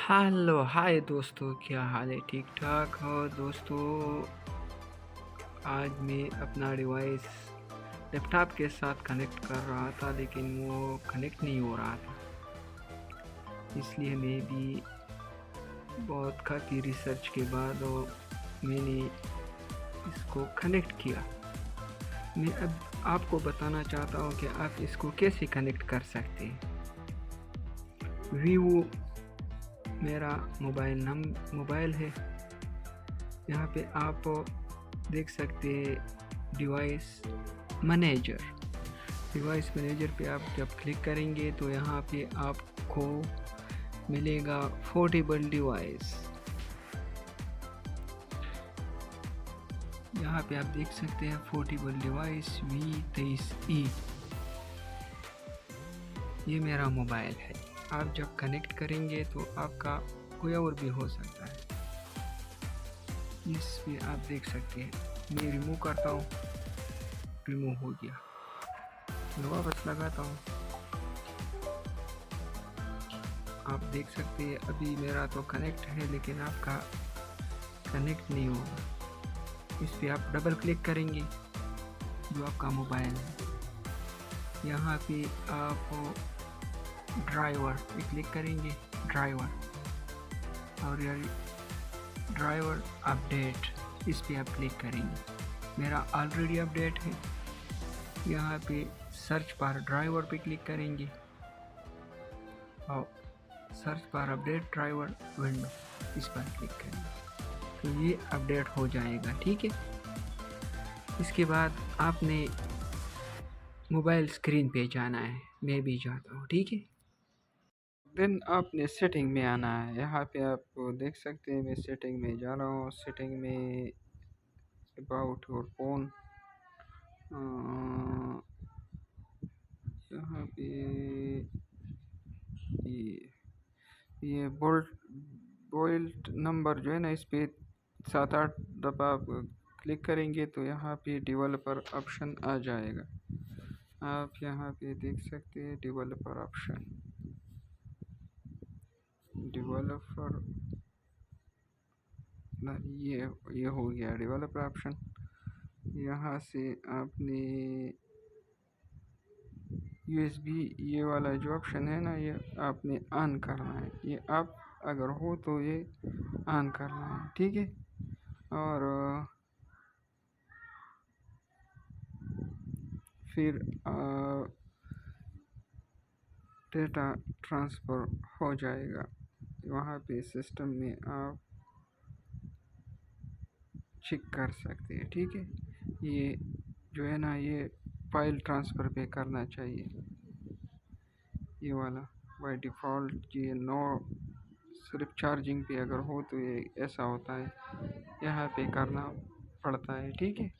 Hello hi दोस्तों, क्या हाल है? ठीक ठाक हो दोस्तों? आज मैं अपना डिवाइस लैपटॉप के साथ कनेक्ट कर रहा था, लेकिन वो कनेक्ट नहीं हो रहा था। इसलिए मैं भी बहुत काफ़ी रिसर्च के बाद मैंने इसको कनेक्ट किया। मैं अब आपको बताना चाहता हूँ कि आप इसको कैसे कनेक्ट कर सकते हैं। वीवो मेरा मोबाइल है। यहाँ पे आप देख सकते हैं डिवाइस मैनेजर पे आप जब क्लिक करेंगे तो यहाँ पे आपको मिलेगा पोर्टेबल डिवाइस। यहाँ पे आप देख सकते हैं पोर्टेबल डिवाइस V23E। ये मेरा मोबाइल है। आप जब कनेक्ट करेंगे तो आपका कोई और भी हो सकता है। इस पे आप देख सकते हैं। मैं रिमूव करता हूँ, रिमूव हो गया। मैं वापस लगाता हूँ। आप देख सकते हैं अभी मेरा तो कनेक्ट है, लेकिन आपका कनेक्ट नहीं होगा। इस पे आप डबल क्लिक करेंगे जो आपका मोबाइल है। यहाँ पे आप ड्राइवर पे क्लिक करेंगे, और यार ड्राइवर अपडेट, इस पे आप क्लिक करेंगे। मेरा ऑलरेडी अपडेट है। यहाँ पे सर्च बार ड्राइवर पे क्लिक करेंगे और search bar update driver window, इस पर क्लिक करेंगे तो ये अपडेट हो जाएगा। ठीक है। इसके बाद आपने मोबाइल स्क्रीन पे जाना है। मैं भी जाता हूँ। ठीक है। देन आपने सेटिंग में आना है। यहाँ पे आप देख सकते हैं मैं सेटिंग में जा रहा हूँ। सेटिंग में अबाउट योर फोन, यहाँ पे ये बोल्ट नंबर जो है ना, इस पे 7-8 दफ़ा आप क्लिक करेंगे तो यहाँ पे डेवलपर ऑप्शन आ जाएगा। आप यहाँ पे देख सकते हैं डेवलपर ऑप्शन, डेवलपर ये हो गया डेवलपर ऑप्शन। यहाँ से आपने USB ये वाला जो ऑप्शन है ना, ये आपने ऑन करना है। ये आप अगर हो तो ये ऑन करना है। ठीक है। और फिर डेटा ट्रांसफ़र हो जाएगा। वहाँ पे सिस्टम में आप चेक कर सकते हैं। ठीक है। ये जो है ना, ये फाइल ट्रांसफ़र पे करना चाहिए। ये वाला बाय डिफ़ॉल्ट ये नो, सिर्फ चार्जिंग पे अगर हो तो ये ऐसा होता है, यहाँ पे करना पड़ता है। ठीक है।